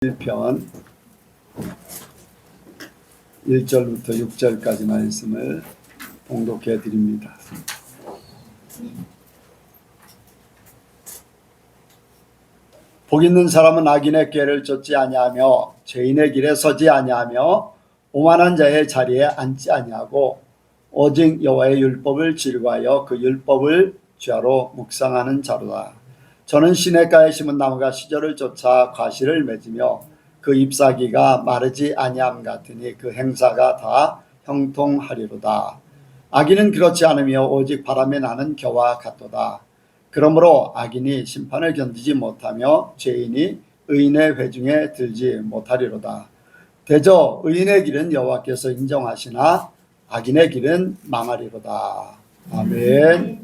1편 1절부터 6절까지 말씀을 봉독해 드립니다. 복 있는 사람은 악인의 꾀를 쫓지 아니하며 죄인의 길에 서지 아니하며 오만한 자의 자리에 앉지 아니하고 오직 여호와의 율법을 즐거워하여 그 율법을 죄로 묵상하는 자로다. 저는 시냇가에 심은 나무가 시절을 쫓아 과실을 맺으며 그 잎사귀가 마르지 아니함 같으니 그 행사가 다 형통하리로다. 악인은 그렇지 않으며 오직 바람에 나는 겨와 같도다. 그러므로 악인이 심판을 견디지 못하며 죄인이 의인의 회중에 들지 못하리로다. 대저 의인의 길은 여호와께서 인정하시나 악인의 길은 망하리로다. 아멘.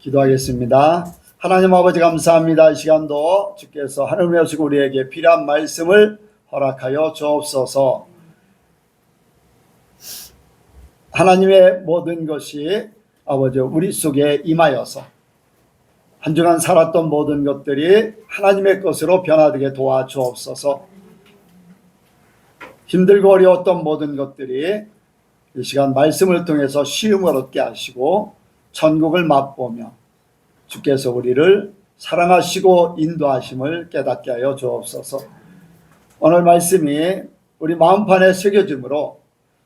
기도하겠습니다. 하나님 아버지 감사합니다. 이 시간도 주께서 하늘에 오시고 우리에게 필요한 말씀을 허락하여 주옵소서. 하나님의 모든 것이 아버지 우리 속에 임하여서 한 주간 살았던 모든 것들이 하나님의 것으로 변화되게 도와주옵소서. 힘들고 어려웠던 모든 것들이 이 시간 말씀을 통해서 쉬움을 얻게 하시고 천국을 맛보며 주께서 우리를 사랑하시고 인도하심을 깨닫게 하여 주옵소서. 오늘 말씀이 우리 마음판에 새겨짐으로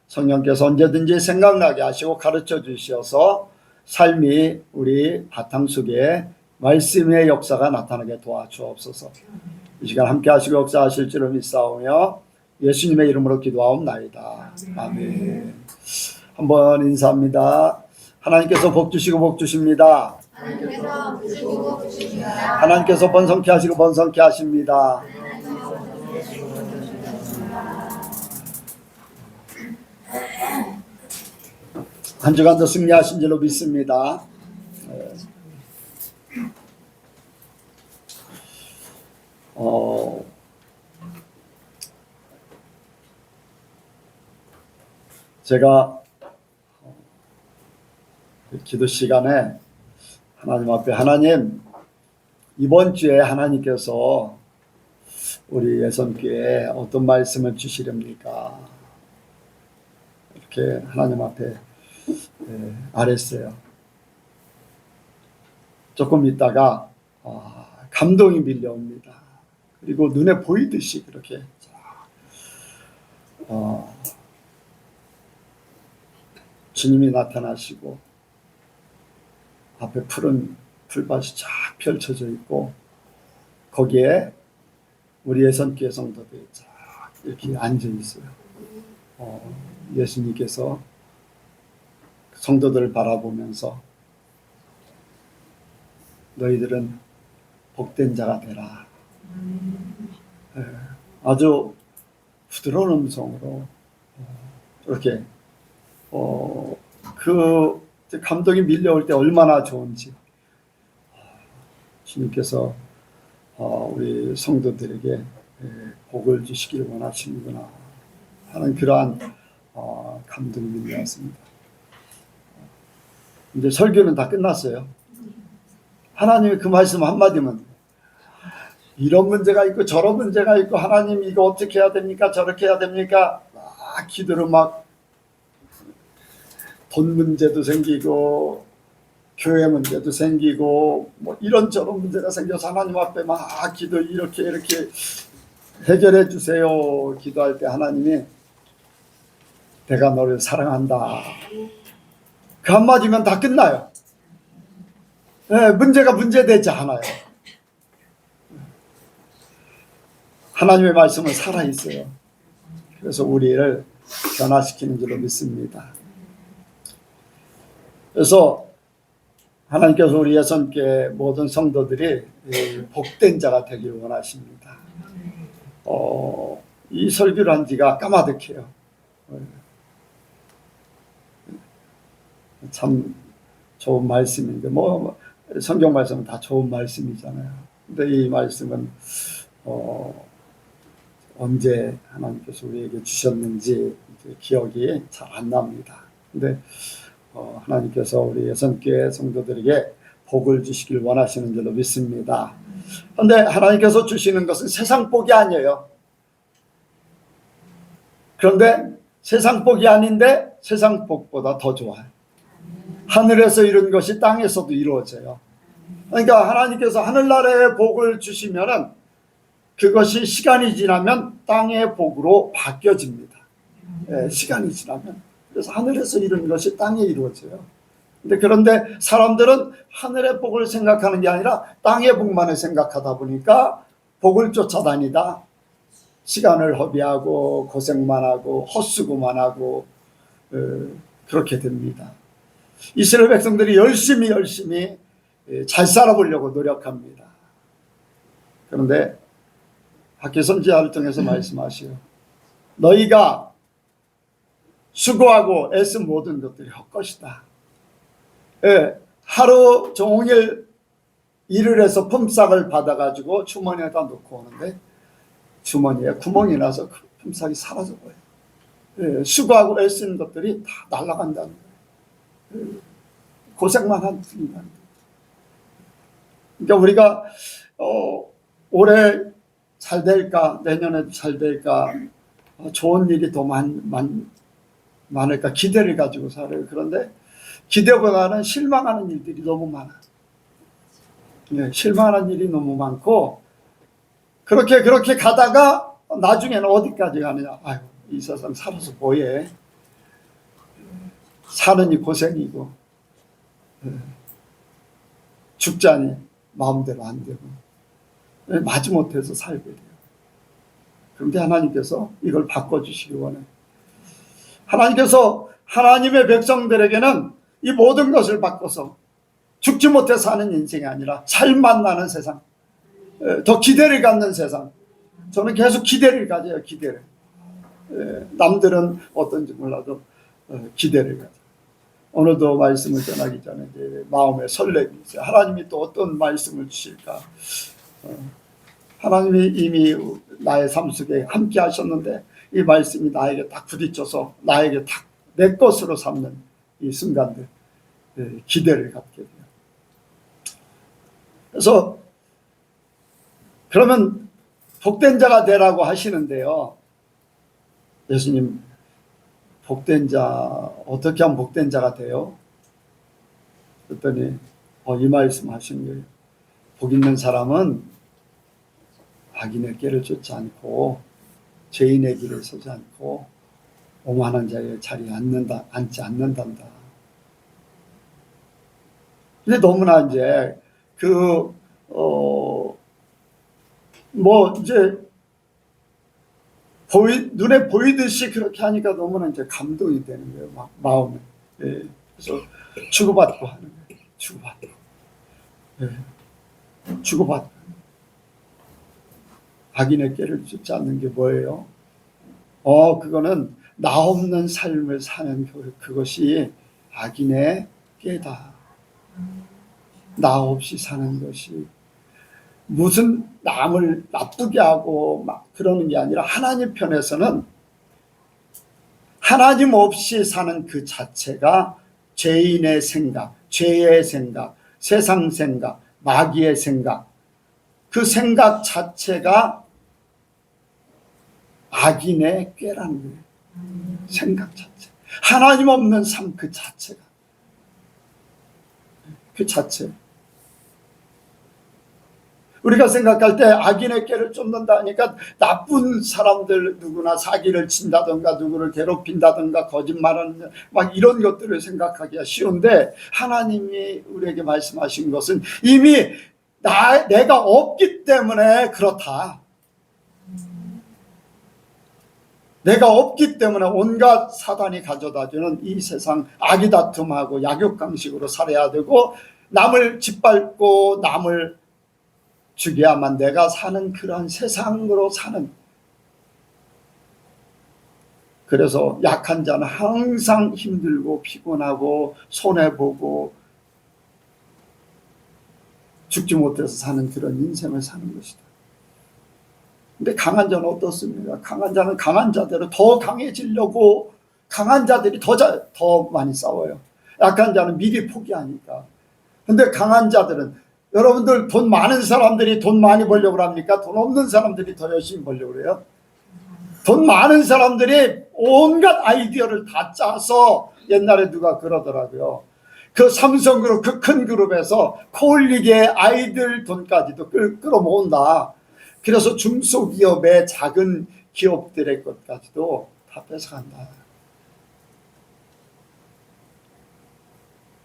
성령께서 언제든지 생각나게 하시고 가르쳐 주시어서 삶이 우리 바탕 속에 말씀의 역사가 나타나게 도와주옵소서. 이 시간 함께 하시고 역사하실 줄을 믿사오며 예수님의 이름으로 기도하옵나이다. 아멘. 한번 인사합니다. 하나님께서 복 주시고 복 주십니다. 하나님께서 번성케 하시고 번성케 하십니다. 한 주간도 승리하신 줄로 믿습니다. 제가 기도 시간에 하나님 앞에 하나님 이번 주에 하나님께서 우리 예선교회에 어떤 말씀을 주시렵니까? 이렇게 하나님 앞에 아랬어요. 조금 있다가 감동이 밀려옵니다. 그리고 눈에 보이듯이 그렇게 주님이 나타나시고 앞에 푸른 풀밭이 쫙 펼쳐져 있고 거기에 우리 예선교회 성도들이 쫙 이렇게 앉아 있어요. 예수님께서 성도들을 바라보면서 너희들은 복된 자가 되라. 아주 부드러운 음성으로 이렇게 그 감동이 밀려올 때 얼마나 좋은지 주님께서 우리 성도들에게 복을 주시기를 원하시는구나 하는 그러한 감동이 밀려왔습니다. 이제 설교는 다 끝났어요. 하나님의 그 말씀 한마디면 이런 문제가 있고 저런 문제가 있고 하나님 이거 어떻게 해야 됩니까? 저렇게 해야 됩니까? 기도를 막 돈 문제도 생기고 교회 문제도 생기고 뭐 이런저런 문제가 생겨서 하나님 앞에 막 기도 이렇게 해결해 주세요. 기도할 때 하나님이 내가 너를 사랑한다. 그 한마디면 다 끝나요. 문제가 문제되지 않아요. 하나님의 말씀은 살아있어요. 그래서 우리를 변화시키는 줄로 믿습니다. 그래서 하나님께서 우리 예선교회 모든 성도들이 복된 자가 되기를 원하십니다. 이 설교를 한 지가 까마득해요. 참 좋은 말씀인데 성경 말씀은 다 좋은 말씀이잖아요. 근데 이 말씀은 언제 하나님께서 우리에게 주셨는지 기억이 잘 안 납니다. 근데 하나님께서 우리 예선교회 성도들에게 복을 주시길 원하시는 줄로 믿습니다. 그런데 하나님께서 주시는 것은 세상 복이 아니에요. 그런데 세상 복이 아닌데 세상 복보다 더 좋아요. 하늘에서 이룬 것이 땅에서도 이루어져요. 그러니까 하나님께서 하늘나라의 복을 주시면은 그것이 시간이 지나면 땅의 복으로 바뀌어집니다. 시간이 지나면. 그래서 하늘에서 이룬 것이 땅에 이루어져요. 그런데 사람들은 하늘의 복을 생각하는 게 아니라 땅의 복만을 생각하다 보니까 복을 쫓아다니다 시간을 허비하고 고생만 하고 헛수고만 하고 그렇게 됩니다. 이스라엘 백성들이 열심히 잘 살아보려고 노력합니다. 그런데 학개 선지자를 통해서 말씀하시오. 너희가 수고하고 애쓴 모든 것들이 헛것이다. 하루 종일 일을 해서 품삯을 받아가지고 주머니에다 놓고 오는데 주머니에 구멍이 나서 그 품삯이 사라져버려요. 수고하고 애쓴 것들이 다 날아간다는 거예요. 고생만 한 뿐이다. 그러니까 우리가 올해 잘 될까, 내년에도 잘 될까, 좋은 일이 더 많을까 기대를 가지고 살아요. 그런데 기대보다는 실망하는 일들이 너무 많아. 실망하는 일이 너무 많고 그렇게 가다가 나중에는 어디까지 가느냐. 아유, 이 세상 살아서 뭐해. 사느니 고생이고 죽자니 마음대로 안 되고 마지못해서 살게 돼요. 그런데 하나님께서 이걸 바꿔주시기 원해요. 하나님께서 하나님의 백성들에게는 이 모든 것을 바꿔서 죽지 못해 사는 인생이 아니라 살만 나는 세상, 더 기대를 갖는 세상. 저는 계속 기대를 가져요. 기대를. 남들은 어떤지 몰라도 기대를 가져. 오늘도 말씀을 전하기 전에 이제 마음에 설렘이 있어요. 하나님이 또 어떤 말씀을 주실까. 하나님이 이미 나의 삶 속에 함께 하셨는데 이 말씀이 나에게 딱 부딪혀서 나에게 딱 내 것으로 삼는 이 순간들, 기대를 갖게 돼요. 그래서 그러면 복된 자가 되라고 하시는데요. 예수님, 복된 자, 어떻게 하면 복된 자가 돼요? 그랬더니 이 말씀 하신 거예요. 복 있는 사람은 악인의 길을 쫓지 않고 죄인의 길을 서지 않고 오만한 자의 자리에 앉지 않는단다. 근데 너무나 이제 이제 눈에 보이듯이 그렇게 하니까 너무나 이제 감동이 되는 거예요. 막 마음에. 그래서 주고받고 하는 거예요. 주고받고. 악인의 꾀를 쫓지 않는 게 뭐예요? 그거는 나 없는 삶을 사는 그것이 악인의 꾀다. 나 없이 사는 것이 무슨 남을 나쁘게 하고 막 그러는 게 아니라 하나님 편에서는 하나님 없이 사는 그 자체가 죄인의 생각, 죄의 생각, 세상 생각, 마귀의 생각, 그 생각 자체가 악인의 꾀라는 거예요. 생각 자체. 하나님 없는 삶 그 자체가. 그 자체. 우리가 생각할 때 악인의 꾀를 쫓는다 하니까 나쁜 사람들 누구나 사기를 친다든가 누구를 괴롭힌다든가 거짓말하는 막 이런 것들을 생각하기가 쉬운데 하나님이 우리에게 말씀하신 것은 이미 내가 없기 때문에 그렇다. 내가 없기 때문에 온갖 사단이 가져다주는 이 세상 악의 다툼하고 약육강식으로 살아야 되고 남을 짓밟고 남을 죽여야만 내가 사는 그런 세상으로 사는. 그래서 약한 자는 항상 힘들고 피곤하고 손해보고 죽지 못해서 사는 그런 인생을 사는 것이다. 근데 강한 자는 어떻습니까? 강한 자는 강한 자대로 더 강해지려고 강한 자들이 더 많이 싸워요. 약한 자는 미리 포기하니까. 근데 강한 자들은 여러분들 돈 많은 사람들이 돈 많이 벌려고 합니까? 돈 없는 사람들이 더 열심히 벌려고 그래요? 돈 많은 사람들이 온갖 아이디어를 다 짜서, 옛날에 누가 그러더라고요. 그 삼성그룹, 그 큰 그룹에서 코올리게 아이들 돈까지도 끌어모은다. 그래서 중소기업의 작은 기업들의 것까지도 다 뺏어간다.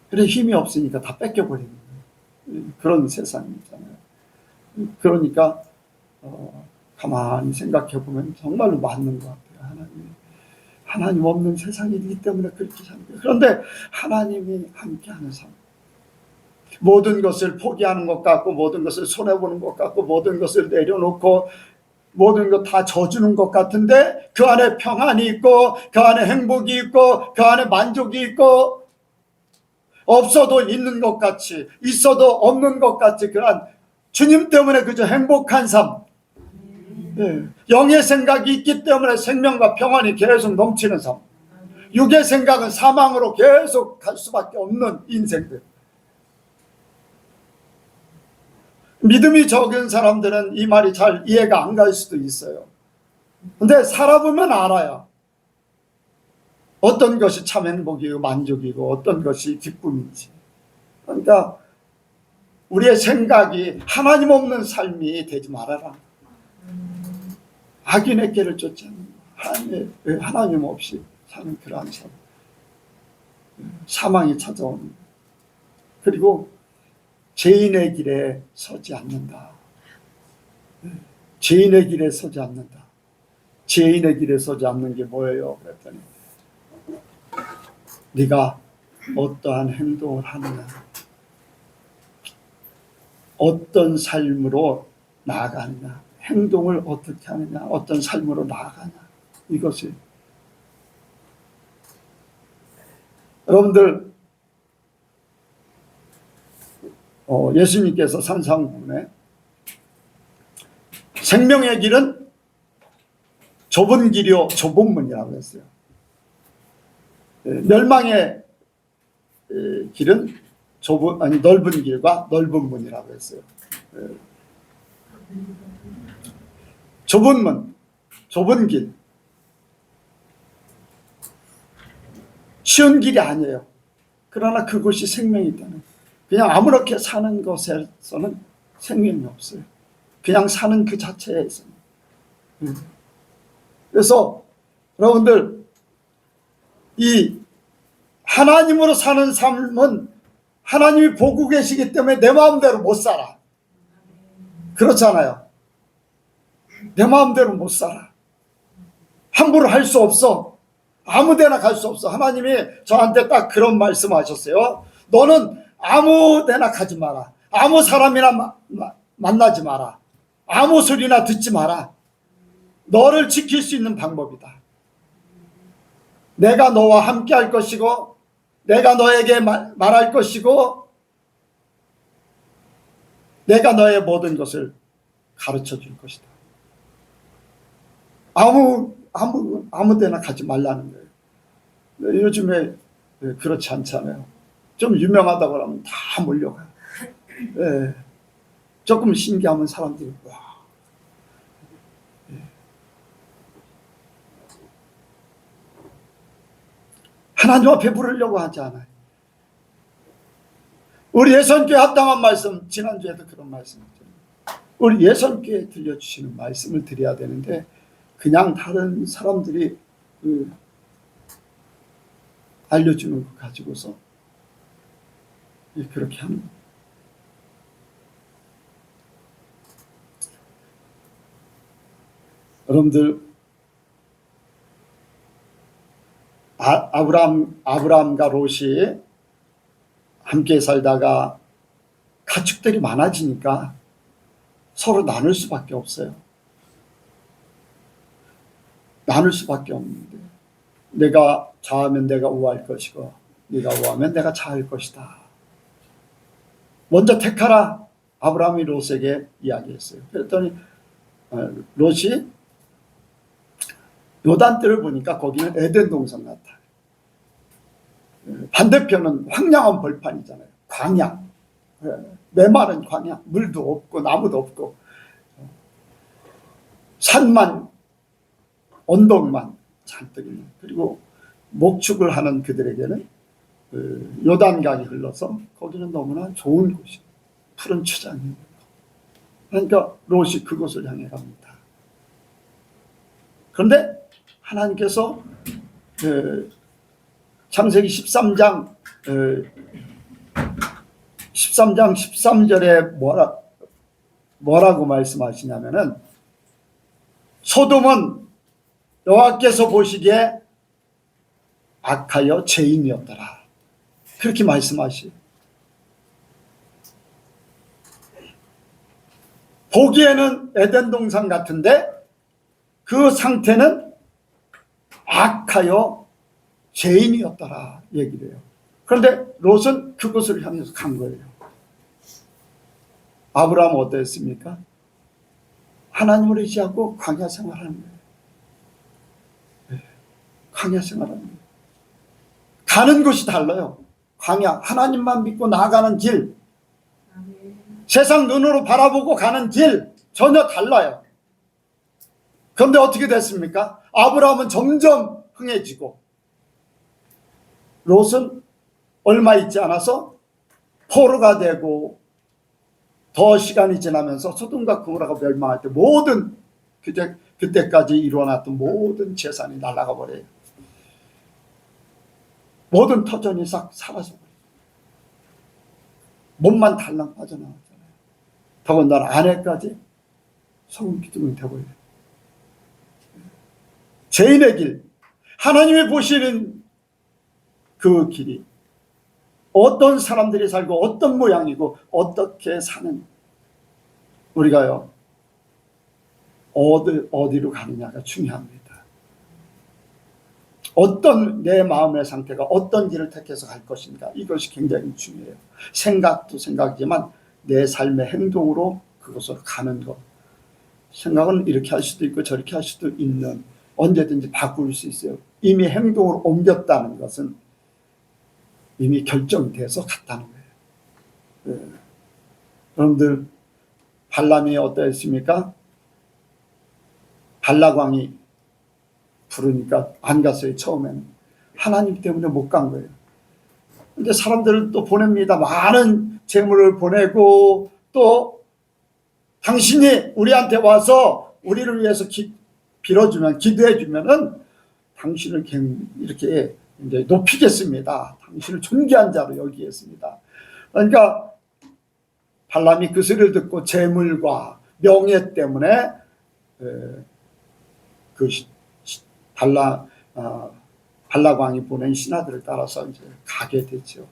그래, 힘이 없으니까 다 뺏겨버리는 거예요. 그런 세상이잖아요. 그러니까 가만히 생각해보면 정말로 맞는 것 같아요. 하나님 없는 세상이기 때문에 그렇게 사는 거예요. 그런데 하나님이 함께하는 삶, 모든 것을 포기하는 것 같고, 모든 것을 손해보는 것 같고, 모든 것을 내려놓고 모든 것 다 져주는 것 같은데, 그 안에 평안이 있고, 그 안에 행복이 있고, 그 안에 만족이 있고, 없어도 있는 것 같이, 있어도 없는 것 같이, 그러한 주님 때문에 그저 행복한 삶, 영의 생각이 있기 때문에 생명과 평안이 계속 넘치는 삶, 육의 생각은 사망으로 계속 갈 수밖에 없는 인생들. 믿음이 적은 사람들은 이 말이 잘 이해가 안 갈 수도 있어요. 근데 살아보면 알아요. 어떤 것이 참 행복이고 만족이고 어떤 것이 기쁨인지. 그러니까 우리의 생각이 하나님 없는 삶이 되지 말아라. 악인의 길을 쫓지 않는, 하나님 없이 사는 그러한 삶. 사망이 찾아오는. 그리고 죄인의 길에 서지 않는다. 죄인의 길에 서지 않는다. 죄인의 길에 서지 않는 게 뭐예요? 그랬더니 네가 어떠한 행동을 하느냐, 어떤 삶으로 나아가느냐, 행동을 어떻게 하느냐, 어떤 삶으로 나아가냐, 이것이. 여러분들 예수님께서 산상문에 생명의 길은 좁은 길이요 좁은 문이라고 했어요. 멸망의 길은 넓은 길과 넓은 문이라고 했어요. 좁은 문, 좁은 길, 쉬운 길이 아니에요. 그러나 그것이 생명이 있다는, 그냥 아무렇게 사는 것에서는 생명이 없어요. 그냥 사는 그 자체에서는. 그래서 여러분들, 이 하나님으로 사는 삶은 하나님이 보고 계시기 때문에 내 마음대로 못 살아. 그렇잖아요. 내 마음대로 못 살아. 함부로 할 수 없어. 아무 데나 갈 수 없어. 하나님이 저한테 딱 그런 말씀하셨어요. 너는 아무 데나 가지 마라. 아무 사람이나 만나지 마라. 아무 소리나 듣지 마라. 너를 지킬 수 있는 방법이다. 내가 너와 함께 할 것이고, 내가 너에게 말할 것이고, 내가 너의 모든 것을 가르쳐 줄 것이다. 아무 데나 가지 말라는 거예요. 요즘에 그렇지 않잖아요. 좀 유명하다고 하면 다 몰려가요. 예. 조금 신기하면 사람들이 와. 예. 하나님 앞에 부르려고 하지 않아요. 우리 예선교회 합당한 말씀, 지난주에도 그런 말씀이죠. 우리 예선교회에 들려주시는 말씀을 드려야 되는데, 그냥 다른 사람들이 알려주는 거 가지고서 그렇게 하는 거예요. 여러분들, 아브라함과 롯이 함께 살다가 가축들이 많아지니까 서로 나눌 수밖에 없어요. 나눌 수밖에 없는데, 내가 좌하면 내가 우할 것이고 네가 우하면 내가 좌할 것이다. 먼저 택하라. 아브라함이 롯에게 이야기했어요. 그랬더니 롯이 요단뜰을 보니까 거기는 에덴 동산 같아. 반대편은 황량한 벌판이잖아요. 광야. 메마른 광야, 물도 없고 나무도 없고 산만 언덕만 잔뜩 있는, 그리고 목축을 하는 그들에게는 요단강이 흘러서 거기는 너무나 좋은 곳이 푸른 초장이. 그러니까 롯이 그곳을 향해 갑니다. 그런데 하나님께서 창세기 13장 13절에 뭐라고 말씀하시냐면은, 소돔은 여호와께서 보시기에 악하여 죄인이었더라, 그렇게 말씀하시요. 보기에는 에덴 동산 같은데 그 상태는 악하여 죄인이었더라 얘기를 해요. 그런데 롯은 그곳을 향해서 간 거예요. 아브라함은 어땠습니까? 하나님을 의지하고 광야 생활하는 거예요. 광야 생활하는 거예요. 가는 곳이 달라요. 광야, 하나님만 믿고 나아가는 길, 세상 눈으로 바라보고 가는 길 전혀 달라요. 그런데 어떻게 됐습니까? 아브라함은 점점 흥해지고 롯은 얼마 있지 않아서 포로가 되고, 더 시간이 지나면서 소돔과 고모라가 멸망할 때 모든 그때까지 이루어놨던 모든 재산이 날아가 버려요. 모든 터전이 싹 사라져버려요. 몸만 달랑 빠져나왔잖아요. 더군다나 아내까지 소금 기둥이 되버려요. 죄인의 길, 하나님이 보시는 그 길이 어떤 사람들이 살고 어떤 모양이고 어떻게 사는, 우리가요 어디로 가느냐가 중요합니다. 어떤 내 마음의 상태가 어떤 길을 택해서 갈 것인가, 이것이 굉장히 중요해요. 생각도 생각이지만 내 삶의 행동으로 그것으로 가는 것. 생각은 이렇게 할 수도 있고 저렇게 할 수도 있는, 언제든지 바꿀 수 있어요. 이미 행동으로 옮겼다는 것은 이미 결정돼서 갔다는 거예요. 여러분들, 발람이 어떠했습니까? 발락왕이 부르니까 안 갔어요. 처음에는 하나님 때문에 못 간 거예요. 근데 사람들을 또 보냅니다. 많은 재물을 보내고, 또 당신이 우리한테 와서 우리를 위해서 빌어주면, 기도해주면은 당신을 이렇게 이제 높이겠습니다. 당신을 존귀한 자로 여기겠습니다. 그러니까 발람이 그 소리를 듣고 재물과 명예 때문에 그 발락왕이 보낸 신하들을 따라서 이제 가게 되죠.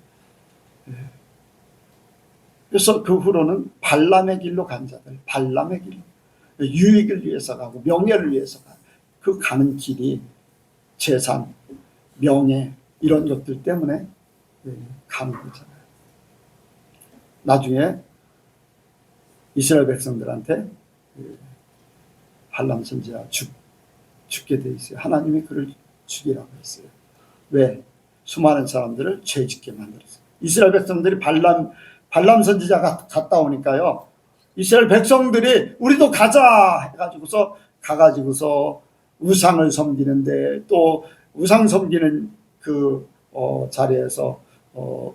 그래서 그 후로는 발람의 길로 간 자들, 발람의 길, 유익을 위해서 가고 명예를 위해서 가고, 그 가는 길이 재산, 명예 이런 것들 때문에 가는 거잖아요. 나중에 이스라엘 백성들한테 발람 선지자 죽게 돼 있어요. 하나님이 그를 죽이라고 했어요. 왜? 수많은 사람들을 죄짓게 만들었어요. 이스라엘 백성들이 발람 선지자가 갔다 오니까요, 이스라엘 백성들이 우리도 가자 해가지고서 가가지고서 우상을 섬기는데, 또 우상 섬기는 그 자리에서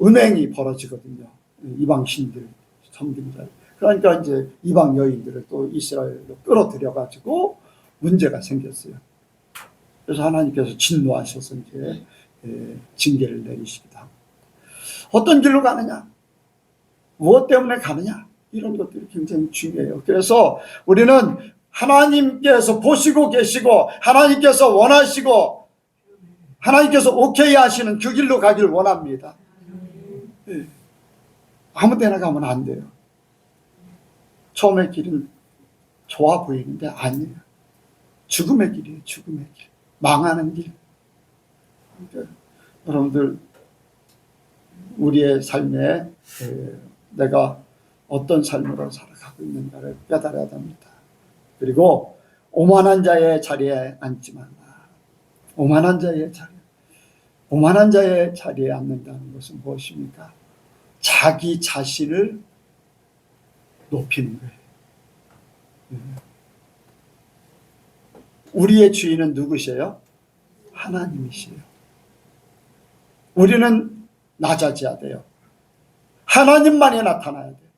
음행이 벌어지거든요. 이방 신들 섬기는 자리. 그러니까 이제 이방 여인들을 또 이스라엘로 끌어들여가지고 문제가 생겼어요. 그래서 하나님께서 진노하셔서 이제 징계를 내리시기도 하고. 어떤 길로 가느냐, 무엇 때문에 가느냐, 이런 것들이 굉장히 중요해요. 그래서 우리는 하나님께서 보시고 계시고, 하나님께서 원하시고, 하나님께서 오케이 하시는 그 길로 가길 원합니다. 아무 데나 가면 안 돼요. 처음의 길은 좋아 보이는데 아니에요. 죽음의 길이에요. 죽음의 길, 망하는 길. 그러니까 여러분들, 우리의 삶에 내가 어떤 삶으로 살아가고 있는가를 깨달아야 됩니다. 그리고 오만한 자의 자리에 앉지 말라. 오만한 자의 자리에 앉는다는 것은 무엇입니까? 자기 자신을 높이는 거예요. 우리의 주인은 누구세요? 하나님이시에요. 우리는 낮아져야 돼요. 하나님만이 나타나야 돼요.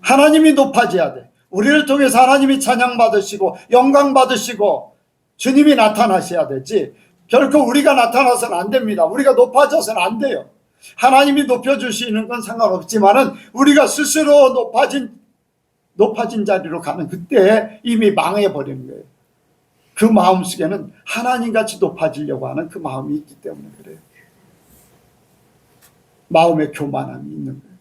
하나님이 높아져야 돼. 우리를 통해서 하나님이 찬양받으시고 영광받으시고 주님이 나타나셔야 되지, 결코 우리가 나타나서는 안 됩니다. 우리가 높아져서는 안 돼요. 하나님이 높여주시는 건 상관없지만은 우리가 스스로 높아진 자리로 가는 그때 이미 망해버리는 거예요. 그 마음속에는 하나님같이 높아지려고 하는 그 마음이 있기 때문에 그래요. 마음의 교만함이 있는 거예요.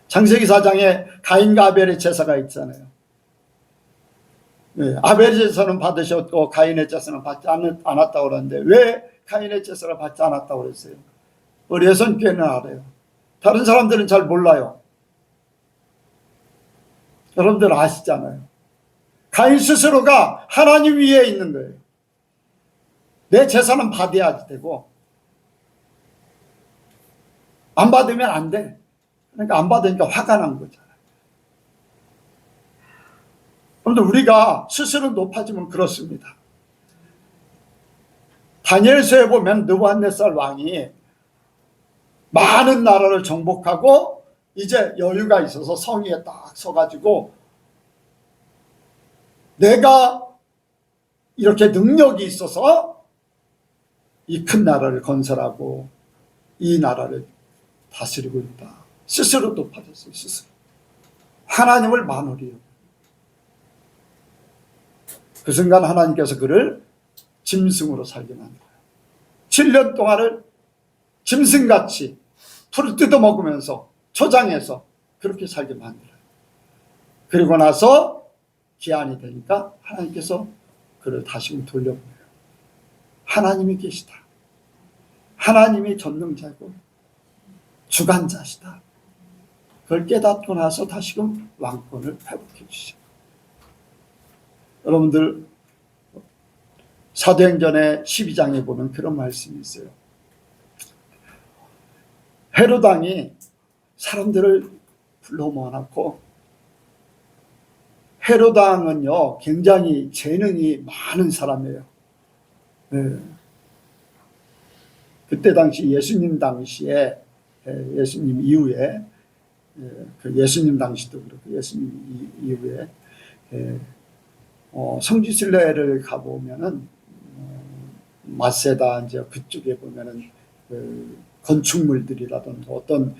창세기 4장에 가인과 아벨의 제사가 있잖아요. 네, 아벨의 제사는 받으셨고 가인의 제사는 받지 않았다고 그러는데 왜 가인의 제사를 받지 않았다고 그랬어요? 우리 예선교회는 알아요. 다른 사람들은 잘 몰라요. 여러분들 아시잖아요. 가인 스스로가 하나님 위에 있는 거예요. 내 제사는 받아야 되고 안 받으면 안 돼. 그러니까 안 받으니까 화가 난 거잖아요. 그런데 우리가 스스로 높아지면 그렇습니다. 다니엘서에 보면 느부갓네살 왕이 많은 나라를 정복하고 이제 여유가 있어서 성위에 딱 서가지고 내가 이렇게 능력이 있어서 이 큰 나라를 건설하고 이 나라를 다스리고 있다. 스스로 높아졌어요. 스스로. 하나님을 만월이요. 그 순간 하나님께서 그를 짐승으로 살게 만들어요. 7년 동안을 짐승같이 풀을 뜯어먹으면서 초장에서 그렇게 살게 만들어요. 그리고 나서 기한이 되니까 하나님께서 그를 다시금 돌려보내요. 하나님이 계시다. 하나님이 전능자고 주관자시다. 그걸 깨닫고 나서 다시금 왕권을 회복해 주시죠. 여러분들 사도행전의 12장에 보면 그런 말씀이 있어요. 헤롯 왕이 사람들을 불러 모아놓고, 헤롯 왕은요 굉장히 재능이 많은 사람이에요. 네. 그때 당시 예수님 당시에, 예수님 이후에, 그 예수님 당시도 그렇고 예수님 이후에 성지순례를 가보면은 마세다 이제 그쪽에 보면은 건축물들이라든가 어떤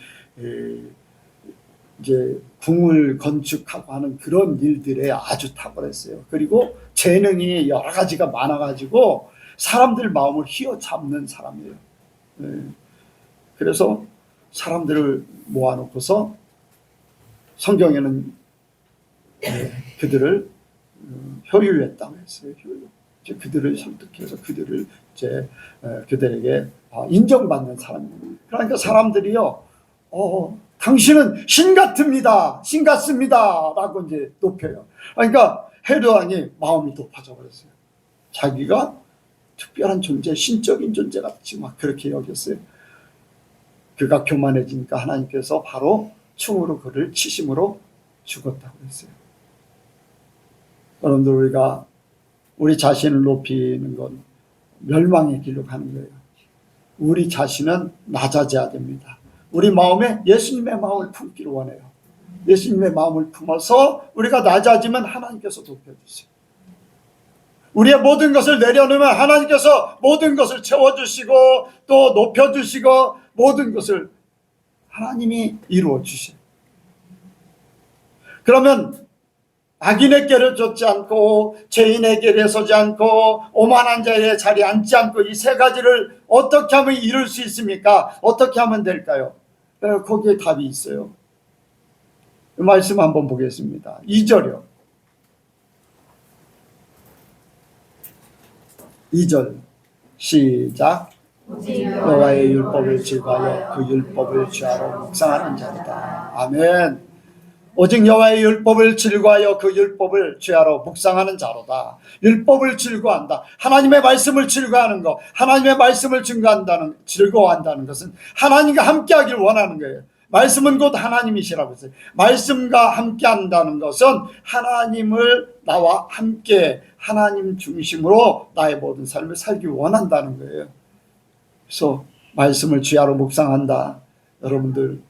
이제 궁을 건축하고 하는 그런 일들에 아주 탁월했어요. 그리고 재능이 여러 가지가 많아가지고 사람들 마음을 휘어잡는 사람이에요. 그래서 사람들을 모아놓고서 성경에는 그들을 효율했다고 했어요. 효율. 그들을 설득해서 그들을 이제 그들에게 인정받는 사람입니다. 그러니까 사람들이요, 당신은 신 같습니다. 신 같습니다. 라고 이제 높여요. 그러니까 헤롯 왕이 마음이 높아져 버렸어요. 자기가 특별한 존재, 신적인 존재 같이 막 그렇게 여겼어요. 그가 교만해지니까 하나님께서 바로 충으로 그를 치심으로 죽었다고 했어요. 여러분들, 우리가 우리 자신을 높이는 건 멸망의 길로 가는 거예요. 우리 자신은 낮아져야 됩니다. 우리 마음에 예수님의 마음을 품기를 원해요. 예수님의 마음을 품어서 우리가 낮아지면 하나님께서 높여주세요. 우리의 모든 것을 내려놓으면 하나님께서 모든 것을 채워주시고 또 높여주시고 모든 것을 하나님이 이루어주세요. 그러면 악인의 꾀를 쫓지 않고 죄인의 길에 서지 않고 오만한 자의 자리에 앉지 않고 이 세 가지를 어떻게 하면 이룰 수 있습니까? 어떻게 하면 될까요? 거기에 답이 있어요. 이 말씀 한번 보겠습니다. 2절이요. 2절 시작. 여호와의 율법을 즐거하여 그 율법을 주하로 묵상하는 자이다. 아멘. 오직 여호와의 율법을 즐거워하여 그 율법을 죄하러 묵상하는 자로다. 율법을 즐거워한다. 하나님의 말씀을 즐거워하는 것, 하나님의 말씀을 즐거워한다는 것은 하나님과 함께하길 원하는 거예요. 말씀은 곧 하나님이시라고 했어요. 말씀과 함께한다는 것은 하나님을 나와 함께 하나님 중심으로 나의 모든 삶을 살기 원한다는 거예요. 그래서 말씀을 주야로 묵상한다. 여러분들,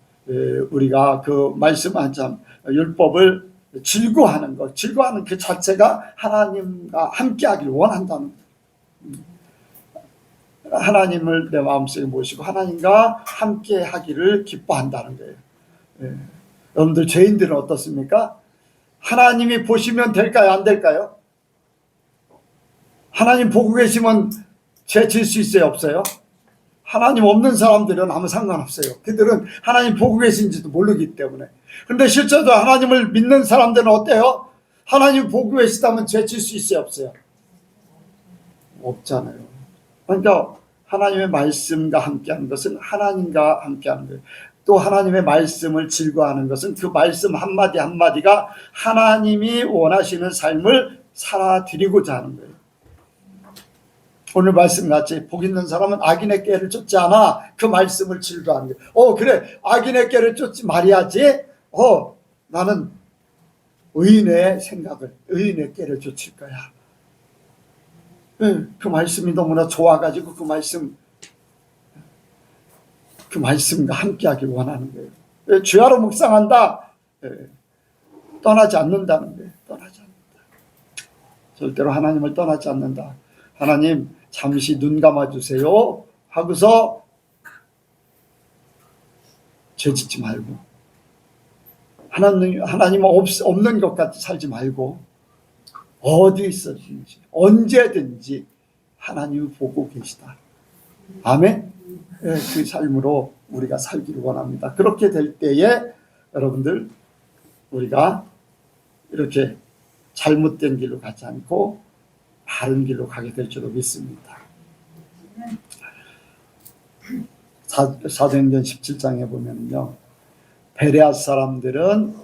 우리가 그 말씀 한참 율법을 즐거워하는 것, 즐거워하는 그 자체가 하나님과 함께하기를 원한다는 거예요. 하나님을 내 마음속에 모시고 하나님과 함께하기를 기뻐한다는 거예요. 여러분들, 죄인들은 어떻습니까? 하나님이 보시면 될까요? 안 될까요? 하나님 보고 계시면 죄 질 수 있어요? 없어요? 하나님 없는 사람들은 아무 상관없어요. 그들은 하나님 보고 계신지도 모르기 때문에. 그런데 실제로 하나님을 믿는 사람들은 어때요? 하나님 보고 계시다면 죄 질 수 있어요? 없어요? 없잖아요. 그러니까 하나님의 말씀과 함께하는 것은 하나님과 함께하는 거예요. 또 하나님의 말씀을 즐거워하는 것은 그 말씀 한마디 한마디가 하나님이 원하시는 삶을 살아드리고자 하는 거예요. 오늘 말씀같이 복 있는 사람은 악인의 꾀를 쫓지 않아. 그 말씀을 즐거워하는 거예요. 그래, 악인의 꾀를 쫓지 말아야지. 나는 의인의 생각을, 의인의 꾀를 쫓을 거야. 그 말씀이 너무나 좋아가지고 그 말씀과 함께하길 원하는 거예요. 주야로 묵상한다. 떠나지 않는다는 거예요. 떠나지 않는다. 절대로 하나님을 떠나지 않는다. 하나님 잠시 눈 감아주세요 하고서 죄짓지 말고, 하나님 없는 것 같이 살지 말고, 어디 있었든지 언제든지 하나님을 보고 계시다. 아멘. 그 삶으로 우리가 살기를 원합니다. 그렇게 될 때에 여러분들, 우리가 이렇게 잘못된 길로 가지 않고 바른 길로 가게 될 줄로 믿습니다. 사도행전 17장에 보면요, 베레아 사람들은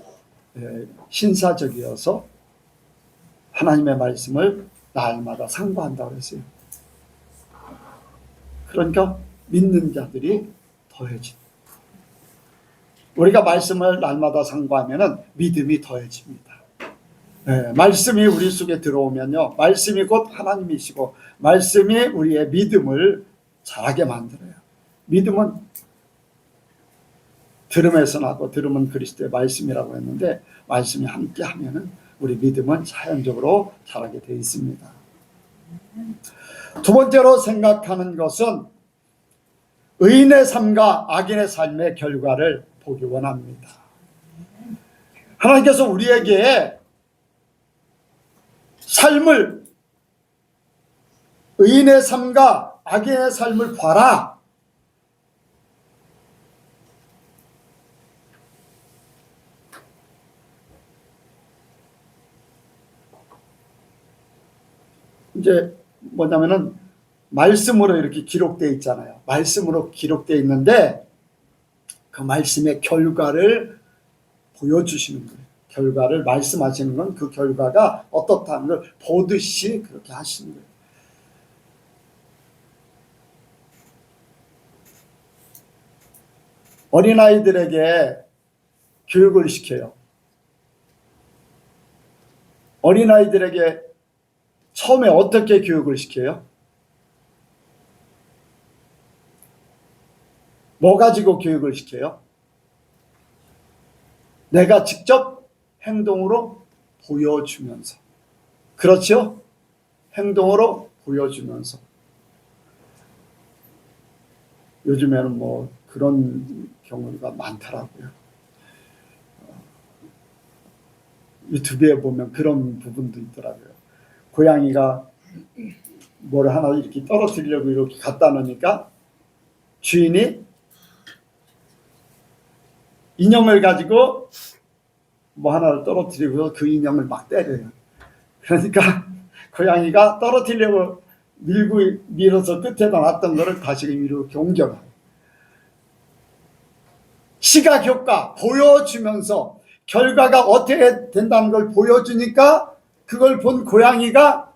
신사적이어서 하나님의 말씀을 날마다 상고한다고 했어요. 그러니까 믿는 자들이 더해집니다. 우리가 말씀을 날마다 상고하면 믿음이 더해집니다. 말씀이 우리 속에 들어오면요, 말씀이 곧 하나님이시고 말씀이 우리의 믿음을 자라게 만들어요. 믿음은 들음에서 나고 들음은 그리스도의 말씀이라고 했는데, 말씀이 함께하면 우리 믿음은 자연적으로 자라게 되어 있습니다. 두 번째로 생각하는 것은 의인의 삶과 악인의 삶의 결과를 보기 원합니다. 하나님께서 우리에게 삶을, 의인의 삶과 악인의 삶을 봐라. 이제 뭐냐면은 말씀으로 이렇게 기록되어 있잖아요. 말씀으로 기록되어 있는데 그 말씀의 결과를 보여주시는 거예요. 결과를 말씀하시는 건 그 결과가 어떻다는 걸 보듯이 그렇게 하시는 거예요. 어린아이들에게 교육을 시켜요. 어린아이들에게 처음에 어떻게 교육을 시켜요? 뭐 가지고 교육을 시켜요? 내가 직접 행동으로 보여주면서. 그렇죠? 행동으로 보여주면서. 요즘에는 뭐 그런 경우가 많더라고요. 유튜브에 보면 그런 부분도 있더라고요. 고양이가 뭘 하나 이렇게 떨어뜨리려고 이렇게 갖다 놓으니까 주인이 인형을 가지고 뭐 하나를 떨어뜨리고 그 인형을 막 때려요. 그러니까 고양이가 떨어뜨리려고 밀어서 끝에다 놨던 거를 다시 이렇게 옮겨가요. 시각 효과, 보여주면서 결과가 어떻게 된다는 걸 보여주니까 그걸 본 고양이가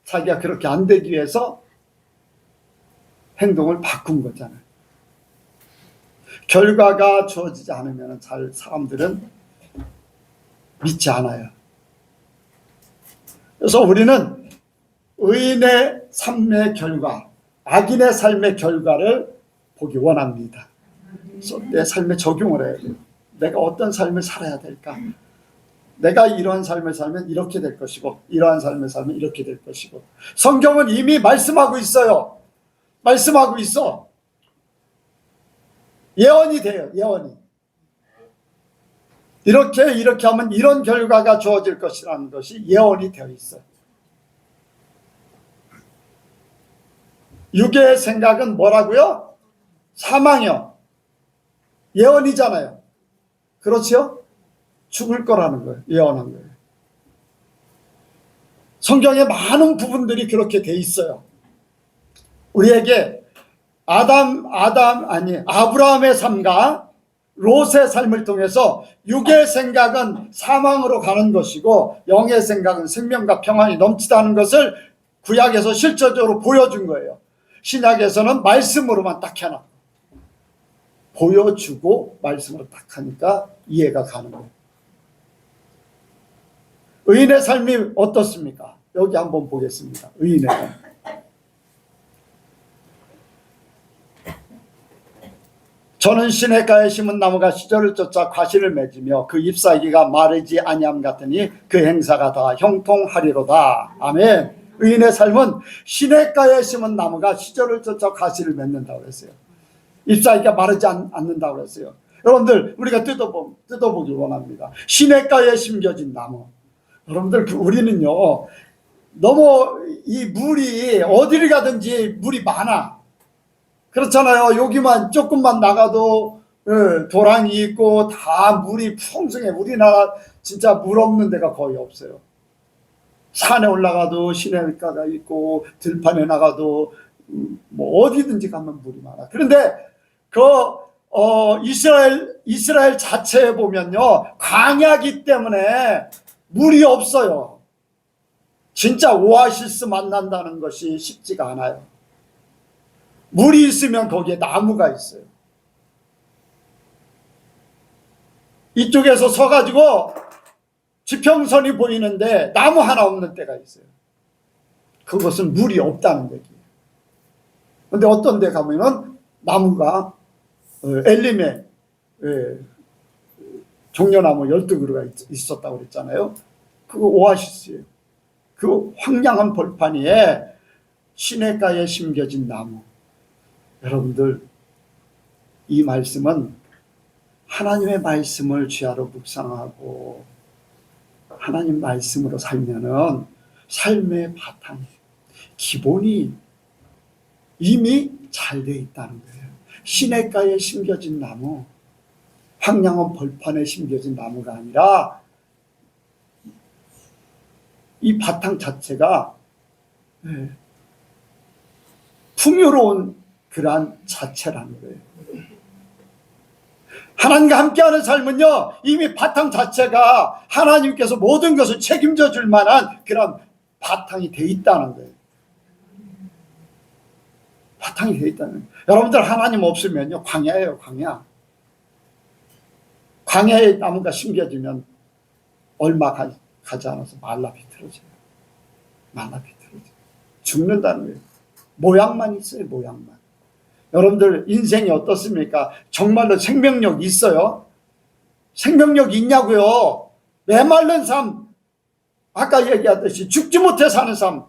자기가 그렇게 안 되기 위해서 행동을 바꾼 거잖아요. 결과가 주어지지 않으면 사람들은 믿지 않아요. 그래서 우리는 의인의 삶의 결과, 악인의 삶의 결과를 보기 원합니다. 그래서 내 삶에 적용을 해야 돼요. 내가 어떤 삶을 살아야 될까? 내가 이러한 삶을 살면 이렇게 될 것이고, 이러한 삶을 살면 이렇게 될 것이고. 성경은 이미 말씀하고 있어요. 말씀하고 있어. 예언이 돼요. 예언이. 이렇게 하면 이런 결과가 주어질 것이라는 것이 예언이 되어 있어요. 육의 생각은 뭐라고요? 사망이요. 예언이잖아요. 그렇죠? 죽을 거라는 거예요. 예언한 거예요. 성경의 많은 부분들이 그렇게 돼 있어요. 우리에게 아브라함의 삶과 롯의 삶을 통해서 육의 생각은 사망으로 가는 것이고 영의 생각은 생명과 평안이 넘치다는 것을 구약에서 실질적으로 보여준 거예요. 신약에서는 말씀으로만 딱 해놔. 보여주고 말씀으로 딱 하니까 이해가 가는 거예요. 의인의 삶이 어떻습니까? 여기 한번 보겠습니다. 의인의 삶. 저는 시냇가에 심은 나무가 시절을 쫓아 과실을 맺으며 그 잎사귀가 마르지 아니함 같으니 그 행사가 다 형통하리로다. 아멘. 의인의 삶은 시냇가에 심은 나무가 시절을 쫓아 과실을 맺는다고 그랬어요. 잎사귀가 마르지 않는다고 그랬어요. 여러분들 우리가 뜯어보길 원합니다. 시냇가에 심겨진 나무. 여러분들 우리는요 너무 이 물이 어디를 가든지 물이 많아. 그렇잖아요. 여기만 조금만 나가도 도랑이 있고 다 물이 풍성해. 우리나라 진짜 물 없는 데가 거의 없어요. 산에 올라가도 시냇가가 있고 들판에 나가도 뭐 어디든지 가면 물이 많아. 그런데 이스라엘 자체에 보면요 광야기 때문에 물이 없어요. 진짜 오아시스 만난다는 것이 쉽지가 않아요. 물이 있으면 거기에 나무가 있어요. 이쪽에서 서가지고 지평선이 보이는데 나무 하나 없는 때가 있어요. 그것은 물이 없다는 얘기예요. 그런데 어떤 데 가면은 나무가 엘림에 종려나무 12그루가 있었다고 그랬잖아요. 그거 오아시스예요. 그 황량한 벌판 위에 시냇가에 심겨진 나무. 여러분들 이 말씀은 하나님의 말씀을 주야로 묵상하고 하나님 말씀으로 살면은 삶의 바탕, 기본이 이미 잘 돼 있다는 거예요. 시냇가에 심겨진 나무, 황량한 벌판에 심겨진 나무가 아니라 이 바탕 자체가 풍요로운 그러한 자체라는 거예요. 하나님과 함께하는 삶은요 이미 바탕 자체가 하나님께서 모든 것을 책임져 줄 만한 그런 바탕이 돼 있다는 거예요. 바탕이 돼 있다는 거예요. 여러분들 하나님 없으면요 광야예요. 광야에 나무가 심겨지면 얼마 가지 않아서 말라 비틀어져요. 죽는다는 거예요. 모양만 있어요. 모양만. 여러분들 인생이 어떻습니까? 정말로 생명력 있어요? 생명력 있냐고요? 메마른 삶, 아까 얘기하듯이 죽지 못해 사는 삶,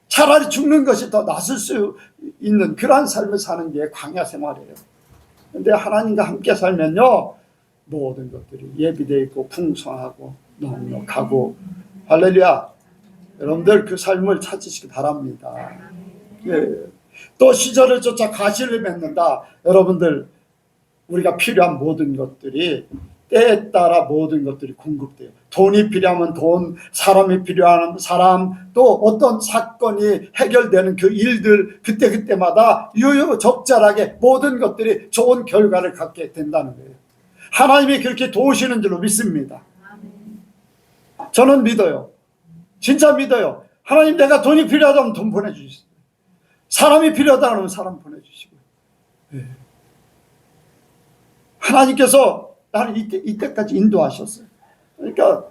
차라리 죽는 것이 더 낫을 수 있는 그러한 삶을 사는 게 광야 생활이에요. 그런데 하나님과 함께 살면요 모든 것들이 예비되어 있고 풍성하고 넉넉하고 할렐루야. 여러분들 그 삶을 찾으시기 바랍니다. 예. 또 시절을 쫓아 과실을 맺는다. 여러분들 우리가 필요한 모든 것들이 때에 따라 모든 것들이 공급돼요. 돈이 필요하면 돈, 사람이 필요한 사람, 또 어떤 사건이 해결되는 그 일들 그때마다 유유적절하게 모든 것들이 좋은 결과를 갖게 된다는 거예요. 하나님이 그렇게 도우시는 줄로 믿습니다. 저는 믿어요. 진짜 믿어요. 하나님, 내가 돈이 필요하다면 돈 보내주시고, 사람이 필요하다 그러면 사람 보내주시고, 하나님께서 나를 이때까지 인도하셨어요. 그러니까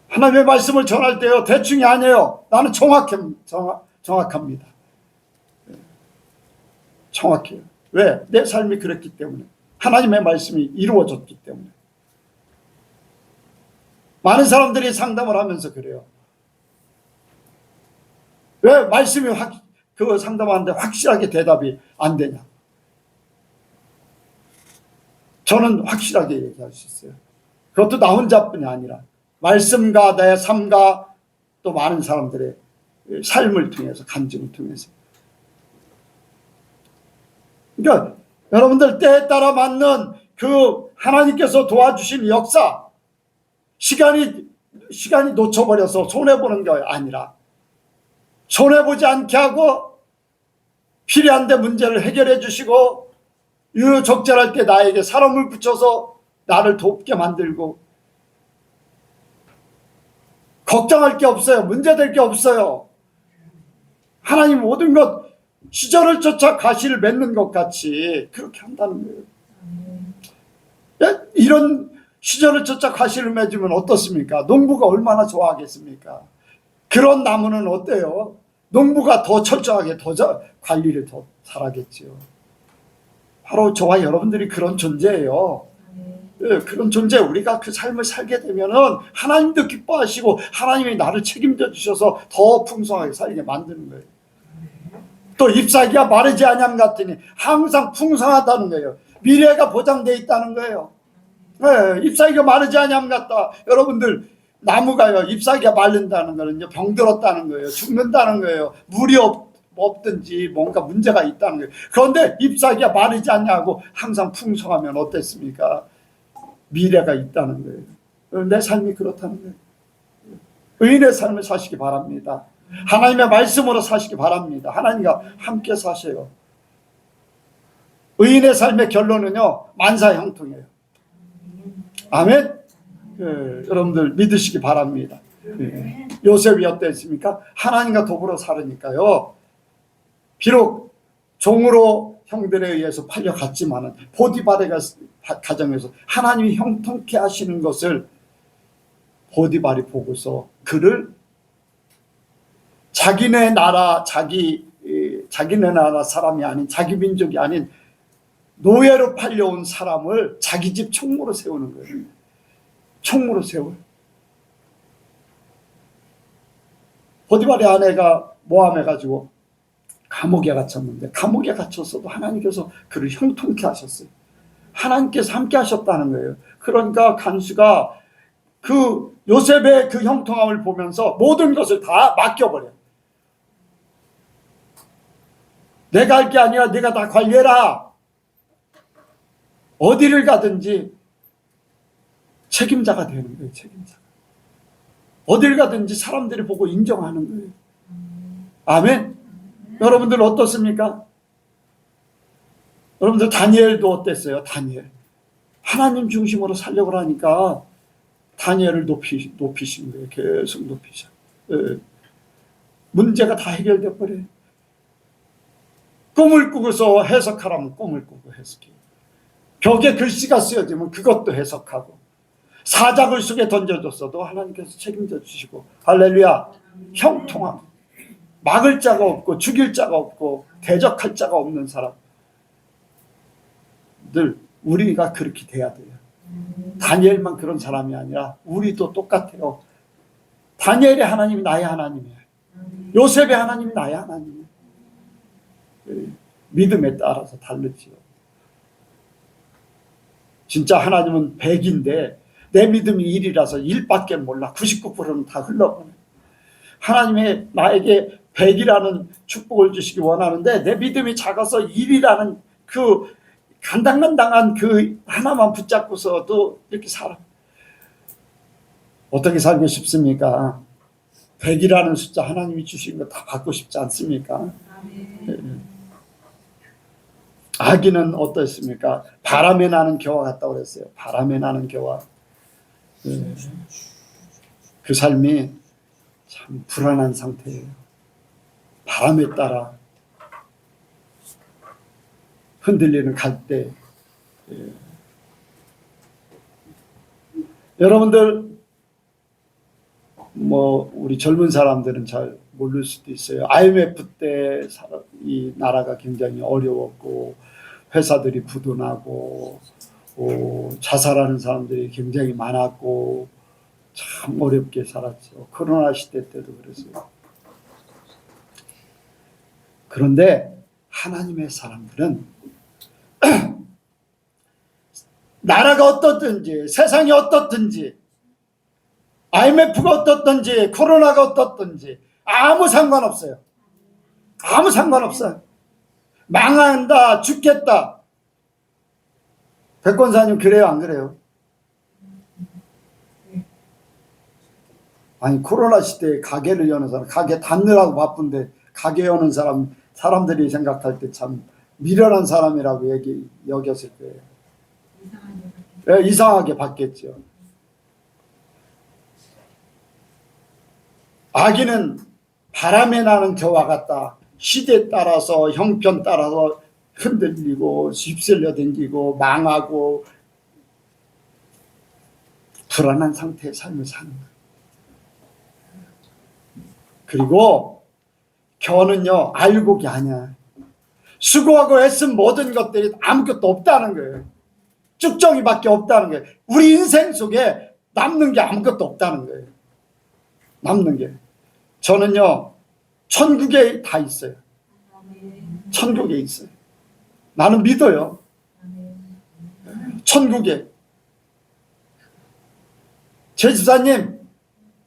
하나님의 말씀을 전할 때요, 대충이 아니에요. 나는 정확합니다. 정확해요. 왜? 내 삶이 그랬기 때문에. 하나님의 말씀이 이루어졌기 때문에. 많은 사람들이 상담을 하면서 그래요. 왜 말씀이 그 상담하는데 확실하게 대답이 안 되냐? 저는 확실하게 얘기할 수 있어요. 그것도 나 혼자뿐이 아니라 말씀과 내 삶과 또 많은 사람들의 삶을 통해서, 간증을 통해서. 그러니까 여러분들 때에 따라 맞는 그 하나님께서 도와주신 역사, 시간이 놓쳐버려서 손해보는 게 아니라 손해보지 않게 하고 필요한 데 문제를 해결해 주시고 유유적절할 때 나에게 사람을 붙여서 나를 돕게 만들고 걱정할 게 없어요. 문제될 게 없어요. 하나님 모든 것 시절을 쫓아 가시를 맺는 것 같이 그렇게 한다는 거예요. 이런 시절을 쫓아 가시를 맺으면 어떻습니까? 농부가 얼마나 좋아하겠습니까? 그런 나무는 어때요? 농부가 더 철저하게 더 관리를 더 잘하겠지요. 바로 저와 여러분들이 그런 존재예요. 그런 존재, 우리가 그 삶을 살게 되면은 하나님도 기뻐하시고 하나님이 나를 책임져 주셔서 더 풍성하게 살게 만드는 거예요. 또 잎사귀가 마르지 아니함 같으니 항상 풍성하다는 거예요. 미래가 보장되어 있다는 거예요. 잎사귀가 마르지 아니함 같다. 여러분들, 나무가요, 잎사귀가 마른다는 거는요, 병들었다는 거예요. 죽는다는 거예요. 물이 없든지 뭔가 문제가 있다는 거예요. 그런데 잎사귀가 마르지 않냐고 항상 풍성하면 어땠습니까? 미래가 있다는 거예요. 내 삶이 그렇다는 거예요. 의인의 삶을 사시기 바랍니다. 하나님의 말씀으로 사시기 바랍니다. 하나님과 함께 사세요. 의인의 삶의 결론은요, 만사형통이에요. 아멘. 여러분들 믿으시기 바랍니다. 요셉이 어땠습니까? 하나님과 더불어 살으니까요, 비록 종으로 형들에 의해서 팔려갔지만은 보디발의 가정에서 하나님이 형통케 하시는 것을 보디발이 보고서 그를 자기네 나라 사람이 아닌, 자기 민족이 아닌 노예로 팔려온 사람을 자기 집 총무로 세우는 거예요. 총무로 세워요. 보디발의 아내가 모함해가지고 감옥에 갇혔는데, 감옥에 갇혔어도 하나님께서 그를 형통케 하셨어요. 하나님께서 함께 하셨다는 거예요. 그러니까 간수가 그 요셉의 그 형통함을 보면서 모든 것을 다 맡겨버려요. 내가 할 게 아니라 네가 다 관리해라. 어디를 가든지 책임자가 되는 거예요. 책임자. 어딜 가든지 사람들이 보고 인정하는 거예요. 아멘. 여러분들 어떻습니까? 여러분들 다니엘도 어땠어요? 다니엘. 하나님 중심으로 살려고 하니까 다니엘을 높이신 거예요. 계속 높이셔. 문제가 다 해결돼 버려요. 꿈을 꾸고서 해석하라면 꿈을 꾸고 해석해요. 벽에 글씨가 쓰여지면 그것도 해석하고, 사자굴 속에 던져줬어도 하나님께서 책임져 주시고, 할렐루야. 형통함. 막을 자가 없고 죽일 자가 없고 대적할 자가 없는 사람들, 우리가 그렇게 돼야 돼요. 다니엘만 그런 사람이 아니라 우리도 똑같아요. 다니엘의 하나님이 나의 하나님이에요. 요셉의 하나님이 나의 하나님이에요. 믿음에 따라서 다르지요. 진짜 하나님은 100인데 내 믿음이 1이라서 1밖에 몰라. 99%는 다 흘러가네. 하나님의 나에게 100이라는 축복을 주시기 원하는데 내 믿음이 작아서 1이라는 그 간당간당한 그 하나만 붙잡고서도 이렇게 살아. 어떻게 살고 싶습니까? 100이라는 숫자 하나님이 주신 거 다 받고 싶지 않습니까? 아기는 어떻습니까? 바람에 나는 겨와 같다고 그랬어요. 바람에 나는 겨와. 그 삶이 참 불안한 상태예요. 바람에 따라 흔들리는 갈대. 여러분들 우리 젊은 사람들은 잘 모를 수도 있어요. IMF 때 이 나라가 굉장히 어려웠고 회사들이 부도나고 자살하는 사람들이 굉장히 많았고 참 어렵게 살았죠. 코로나 시대 때도 그랬어요. 그런데 하나님의 사람들은 나라가 어떻든지 세상이 어떻든지 IMF가 어떻든지 코로나가 어떻든지 아무 상관없어요. 아무 상관없어요. 망한다, 죽겠다. 백권사님 그래요, 안 그래요? 아니 코로나 시대에 가게를 여는 사람, 가게 닫느라고 바쁜데 가게 여는 사람들이 생각할 때 참 미련한 사람이라고 여겼을 거예요. 이상하게 봤겠죠. 아기는 바람에 나는 겨와 같다. 시대 따라서 형편 따라서 흔들리고 휩쓸려 댕기고 망하고 불안한 상태의 삶을 사는 거예요. 그리고 겨는요 알곡이 아니야. 수고하고 애쓴 모든 것들이 아무것도 없다는 거예요. 쭉정이밖에 없다는 거예요. 우리 인생 속에 남는 게 아무것도 없다는 거예요. 남는 게. 저는요 천국에 다 있어요. 천국에 있어요. 나는 믿어요. 천국에. 제 집사님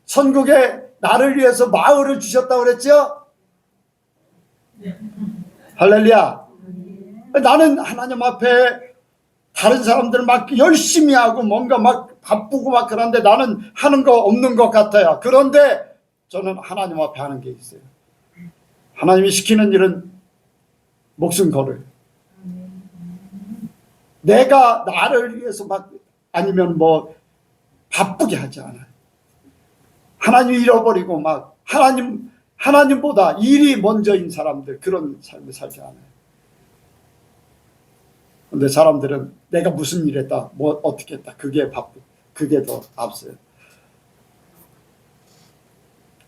천국에 나를 위해서 마을을 주셨다고 그랬죠? 할렐루야. 나는 하나님 앞에 다른 사람들 막 열심히 하고 뭔가 막 바쁘고 막 그런데 나는 하는 거 없는 것 같아요. 그런데 저는 하나님 앞에 하는 게 있어요. 하나님이 시키는 일은 목숨 걸어요. 내가 나를 위해서 막 아니면 바쁘게 하지 않아요. 하나님 잃어버리고 막 하나님보다 일이 먼저인 사람들 그런 삶을 살지 않아요. 근데 사람들은 내가 무슨 일 했다, 어떻게 했다, 그게 더 앞서요.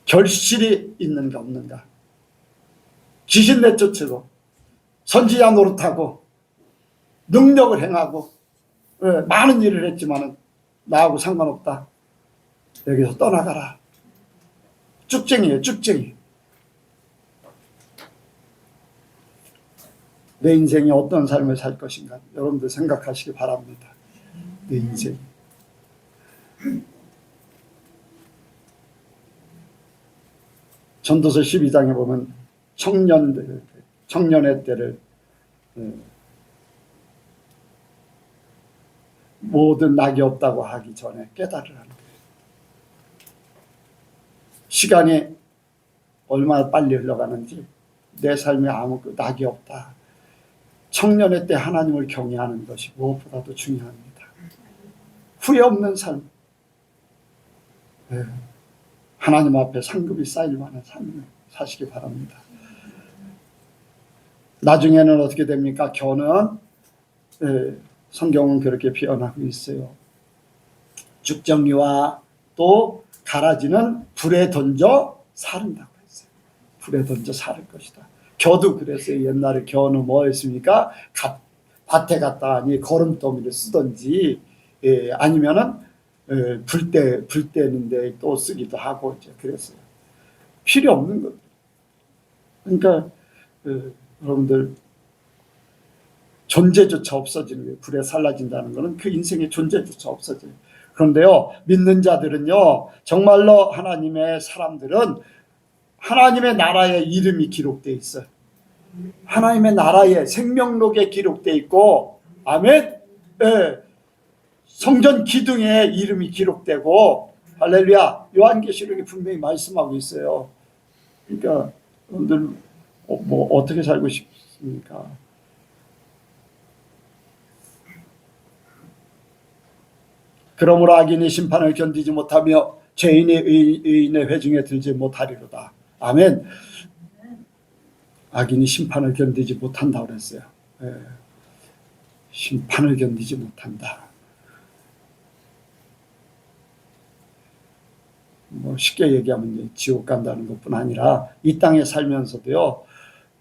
결실이 있는가 없는가. 귀신 내쫓고 선지자 노릇하고 능력을 행하고 많은 일을 했지만 나하고 상관없다. 여기서 떠나가라. 쭉쟁이에요. 쭉쟁이. 내 인생이 어떤 삶을 살 것인가 여러분들 생각하시기 바랍니다. 내 인생. 전도서 12장에 보면 청년의 때를 모든 낙이 없다고 하기 전에 깨달으라는 거예요. 시간이 얼마나 빨리 흘러가는지 내 삶에 아무 낙이 없다. 청년의 때 하나님을 경외하는 것이 무엇보다도 중요합니다. 후회 없는 삶. 하나님 앞에 상급이 쌓일 만한 삶을 사시기 바랍니다. 나중에는 어떻게 됩니까? 겨는 성경은 그렇게 표현하고 있어요. 죽정이와 또 가라지는 불에 던져 사른다고 했어요. 불에 던져 사를 것이다. 겨도 그랬어요. 옛날에 겨는 뭐였습니까? 밭에 갔다니 거름더미를 쓰든지 아니면은 불 때는데 또 쓰기도 하고 이제 그랬어요. 필요 없는 것. 그러니까 여러분들 존재조차 없어지는 거예요. 불에 살라진다는 것은 그 인생의 존재조차 없어져요. 그런데요 믿는 자들은요 정말로 하나님의 사람들은 하나님의 나라의 이름이 기록되어 있어요. 하나님의 나라의 생명록에 기록되어 있고 아멘. 성전 기둥에 이름이 기록되고 할렐루야. 요한계시록에 분명히 말씀하고 있어요. 그러니까 여러분들 어떻게 살고 싶습니까? 그러므로 악인이 심판을 견디지 못하며 죄인이 의인의 회중에 들지 못하리로다. 아멘. 악인이 심판을 견디지 못한다고 그랬어요. 예. 심판을 견디지 못한다. 뭐 쉽게 얘기하면 이제 지옥 간다는 것뿐 아니라 이 땅에 살면서도요,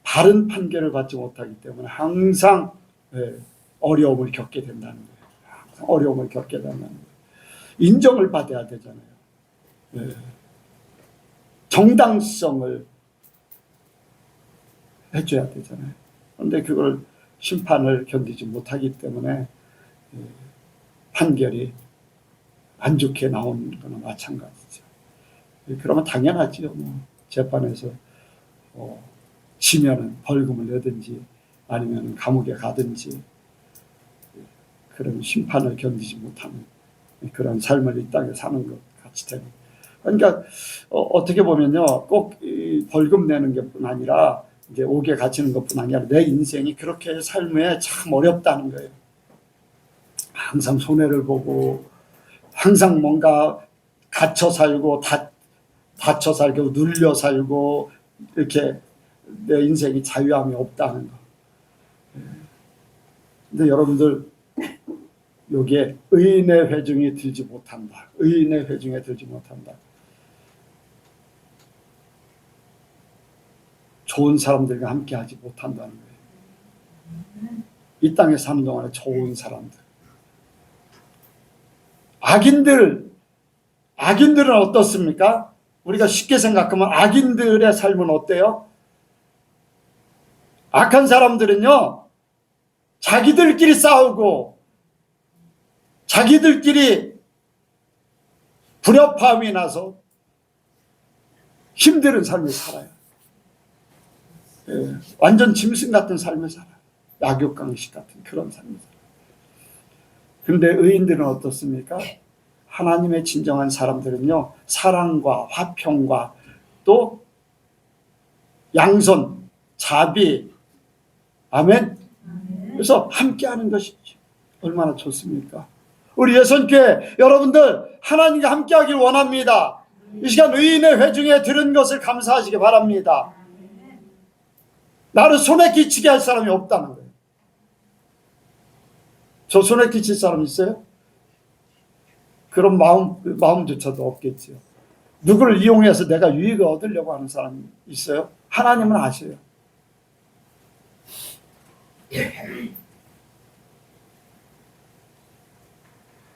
바른 판결을 받지 못하기 때문에 항상 어려움을 겪게 된다는 거예요. 항상 어려움을 겪게 된다는 거예요. 인정을 받아야 되잖아요. 정당성을 해줘야 되잖아요. 그런데 그걸 심판을 견디지 못하기 때문에 판결이 안 좋게 나오는 거나 마찬가지죠. 그러면 당연하지요. 뭐 재판에서 지면은 벌금을 내든지 아니면 감옥에 가든지, 그런 심판을 견디지 못하는 그런 삶을 이 땅에 사는 것 같이 되는. 그러니까 어떻게 보면요, 꼭 벌금 내는 것뿐 아니라 이제 옥에 갇히는 것뿐 아니라 내 인생이 그렇게 삶에 참 어렵다는 거예요. 항상 손해를 보고 항상 뭔가 갇혀 살고 다쳐 살고 눌려 살고, 이렇게 내 인생이 자유함이 없다는 거. 근데 여러분들, 여기에 의인의 회중이 들지 못한다. 의인의 회중에 들지 못한다. 좋은 사람들과 함께 하지 못한다는 거예요. 이 땅에 사는 동안에 좋은 사람들. 악인들은 어떻습니까? 우리가 쉽게 생각하면 악인들의 삶은 어때요? 악한 사람들은요, 자기들끼리 싸우고 자기들끼리 불협화음이 나서 힘든 삶을 살아요. 완전 짐승 같은 삶을 살아요. 약육강식 같은 그런 삶을 살아요. 그런데 의인들은 어떻습니까? 하나님의 진정한 사람들은요, 사랑과 화평과 또 양선, 자비, 아멘. 그래서 함께하는 것이 얼마나 좋습니까? 우리 예선교회 여러분들, 하나님과 함께하길 원합니다. 이 시간 의인의 회중에 들은 것을 감사하시기 바랍니다. 나를 손에 끼치게 할 사람이 없다는 거예요. 저 손에 끼칠 사람 있어요? 그런 마음조차도 없겠지요. 누구를 이용해서 내가 유익을 얻으려고 하는 사람이 있어요? 하나님은 아셔요.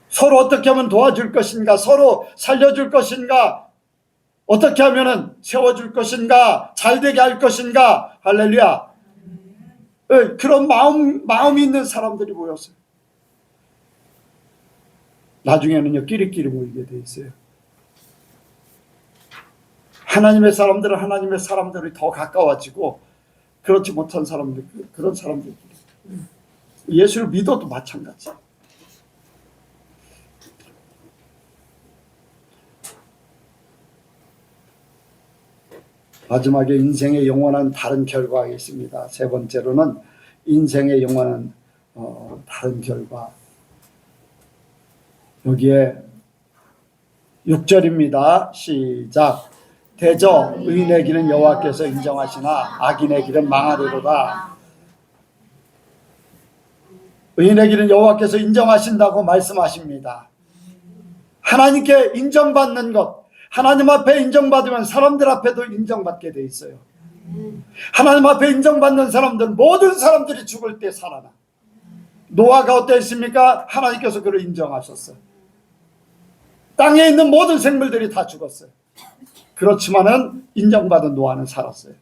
서로 어떻게 하면 도와줄 것인가, 서로 살려줄 것인가, 어떻게 하면 세워줄 것인가, 잘되게 할 것인가, 할렐루야. 그런 마음이 있는 사람들이 모였어요. 나중에는요, 끼리끼리 모이게 돼 있어요. 하나님의 사람들은 하나님의 사람들이 더 가까워지고, 그렇지 못한 사람들, 그런 사람들끼리. 예수를 믿어도 마찬가지. 마지막에 인생의 영원한 다른 결과가 있습니다. 세 번째로는 인생의 영원한 다른 결과. 여기에 6절입니다. 시작. 대저 의인의 길은 여호와께서 인정하시나 악인의 길은 망하리로다. 의인의 길은 여호와께서 인정하신다고 말씀하십니다. 하나님께 인정받는 것, 하나님 앞에 인정받으면 사람들 앞에도 인정받게 돼 있어요. 하나님 앞에 인정받는 사람들은 모든 사람들이 죽을 때 살아나. 노아가 어땠습니까? 하나님께서 그를 인정하셨어요. 땅에 있는 모든 생물들이 다 죽었어요. 그렇지만은 인정받은 노아는 살았어요.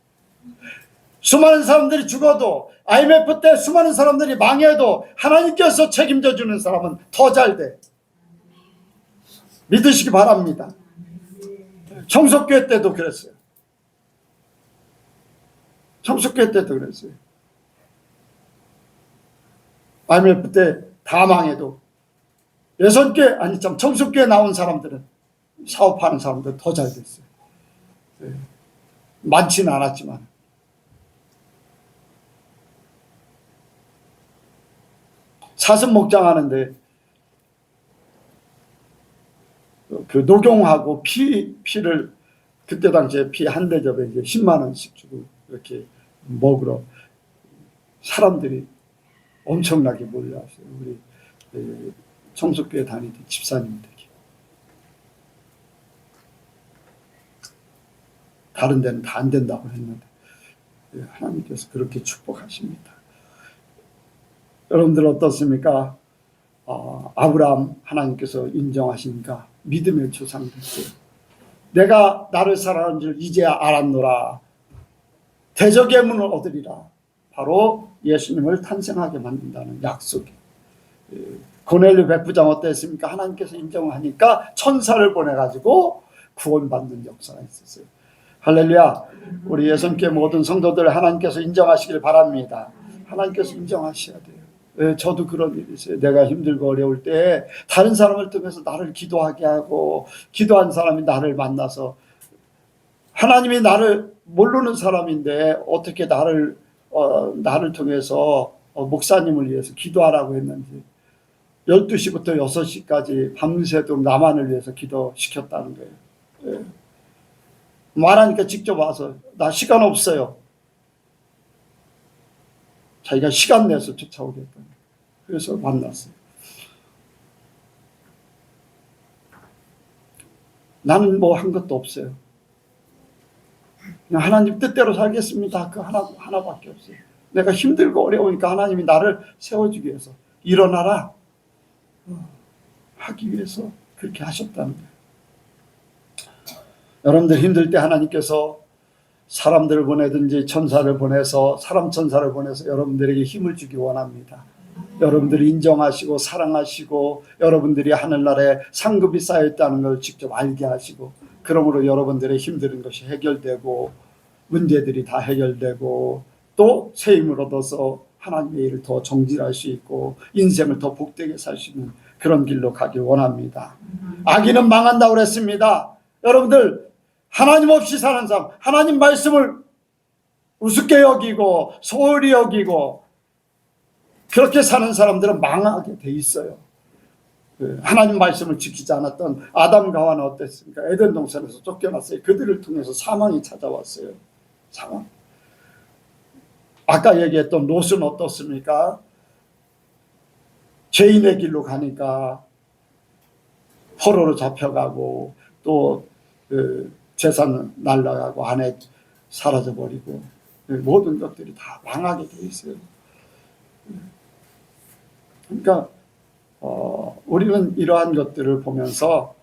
수많은 사람들이 죽어도, IMF 때 수많은 사람들이 망해도 하나님께서 책임져 주는 사람은 더 잘 돼. 믿으시기 바랍니다. 청석교회 때도 그랬어요. 청석교회 때도 그랬어요. IMF 때 다 망해도 예선교회, 아니 참 청석교회 나온 사람들은, 사업하는 사람들 더 잘 됐어요. 많지는 않았지만. 사슴 목장하는데 그 녹용하고 피를 그때 당시에 피 한 대접에 이제 10만 원씩 주고 이렇게 먹으러 사람들이 엄청나게 몰려왔어요. 우리 청소교회 다니던 집사님들이. 다른 데는 다 안 된다고 했는데 하나님께서 그렇게 축복하십니다. 여러분들 어떻습니까? 아브라함 하나님께서 인정하시니까 믿음의 조상 됐어요. 내가 나를 사랑하는 줄 이제야 알았노라. 대적의 문을 얻으리라. 바로 예수님을 탄생하게 만든다는 약속이. 고넬료 백부장 어땠습니까? 하나님께서 인정하니까 천사를 보내가지고 구원받는 역사가 있었어요. 할렐루야. 우리 예수님께 모든 성도들 하나님께서 인정하시길 바랍니다. 하나님께서 인정하셔야 돼요. 저도 그런 일이 있어요. 내가 힘들고 어려울 때 다른 사람을 통해서 나를 기도하게 하고 기도한 사람이 나를 만나서 하나님이 나를 모르는 사람인데 어떻게 나를 통해서 목사님을 위해서 기도하라고 했는지 12시부터 6시까지 밤새도록 나만을 위해서 기도시켰다는 거예요. 말하니까 직접 와서 나 시간 없어요. 자기가 시간 내서 쫓아오겠다. 그래서 만났어요. 나는 뭐 한 것도 없어요. 그냥 하나님 뜻대로 살겠습니다. 그 하나밖에 없어요. 내가 힘들고 어려우니까 하나님이 나를 세워주기 위해서 일어나라 하기 위해서 그렇게 하셨다는 거예요. 여러분들 힘들 때 하나님께서 사람들을 보내든지 천사를 보내서 천사를 보내서 여러분들에게 힘을 주기 원합니다. 여러분들이 인정하시고 사랑하시고 여러분들이 하늘나라에 상급이 쌓여있다는 걸 직접 알게 하시고 그러므로 여러분들의 힘든 것이 해결되고 문제들이 다 해결되고 또 새 힘을 얻어서 하나님의 일을 더 정진할 수 있고 인생을 더 복되게 살 수 있는 그런 길로 가길 원합니다. 악인은 망한다고 그랬습니다. 여러분들 하나님 없이 사는 사람, 하나님 말씀을 우습게 여기고 소홀히 여기고 그렇게 사는 사람들은 망하게 돼 있어요. 하나님 말씀을 지키지 않았던 아담과 하와는 어땠습니까? 에덴 동산에서 쫓겨났어요. 그들을 통해서 사망이 찾아왔어요. 사망. 아까 얘기했던 롯은 어떻습니까? 죄인의 길로 가니까 포로로 잡혀가고 또 재산 날라가고 아내 사라져버리고 모든 것들이 다 망하게 돼 있어요. 그러니까 우리는 이러한 것들을 보면서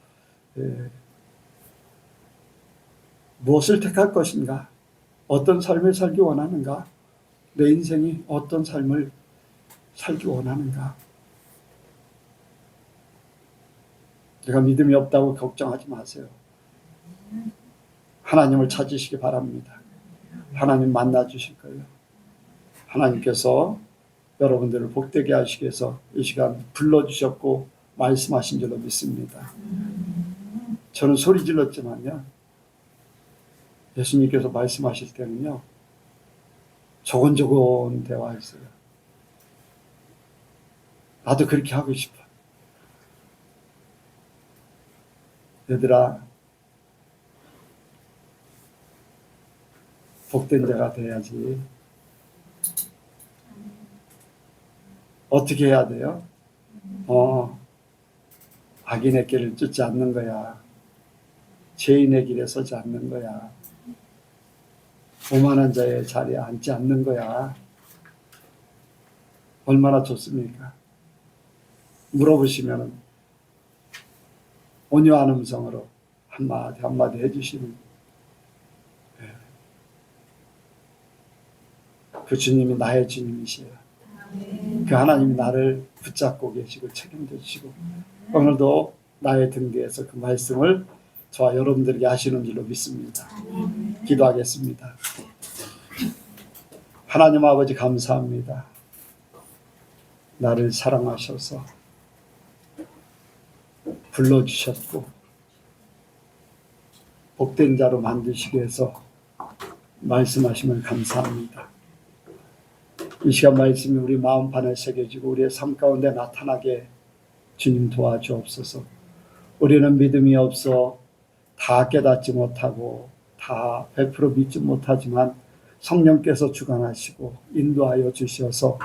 무엇을 택할 것인가? 어떤 삶을 살기 원하는가? 내 인생이 어떤 삶을 살기 원하는가? 내가 믿음이 없다고 걱정하지 마세요. 하나님을 찾으시기 바랍니다. 하나님 만나 주실 거예요. 하나님께서 여러분들을 복되게 하시기 위해서 이 시간 불러주셨고 말씀하신 줄로 믿습니다. 저는 소리 질렀지만요. 예수님께서 말씀하실 때는요. 조곤조곤 대화했어요. 나도 그렇게 하고 싶어. 얘들아, 복된 자가 돼야지. 어떻게 해야 돼요? 악인의 길을 쫓지 않는 거야. 죄인의 길에 서지 않는 거야. 오만한 자의 자리에 앉지 않는 거야. 얼마나 좋습니까? 물어보시면 온유한 음성으로 한마디 한마디 해주시는 그 주님이 나의 주님이시에요. 그 하나님이 나를 붙잡고 계시고 책임져 주시고 오늘도 나의 등 뒤에서 그 말씀을 저와 여러분들에게 하시는 줄로 믿습니다. 기도하겠습니다. 하나님 아버지 감사합니다. 나를 사랑하셔서 불러주셨고 복된 자로 만드시기 위해서 말씀하시면 감사합니다. 이 시간 말씀이 우리 마음판에 새겨지고 우리의 삶 가운데 나타나게 주님 도와주옵소서. 우리는 믿음이 없어 다 깨닫지 못하고 다 100% 믿지 못하지만 성령께서 주관하시고 인도하여 주셔서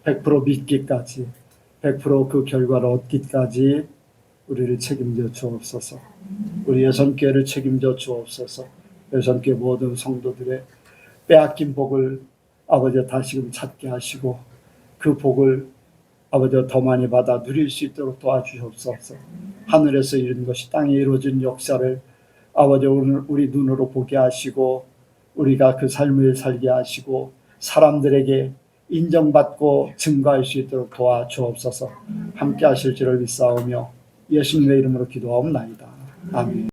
100% 믿기까지 100%그 결과를 얻기까지 우리를 책임져 주옵소서. 우리 여선교회를 책임져 주옵소서. 여선교회 모든 성도들의 빼앗긴 복을 아버지 다시금 찾게 하시고 그 복을 아버지 더 많이 받아 누릴 수 있도록 도와주옵소서. 하늘에서 이룬 것이 땅에 이루어진 역사를 아버지 오늘 우리 눈으로 보게 하시고 우리가 그 삶을 살게 하시고 사람들에게 인정받고 증거할 수 있도록 도와주옵소서. 함께 하실 줄을 믿사오며 예수님의 이름으로 기도하옵나이다. 아멘.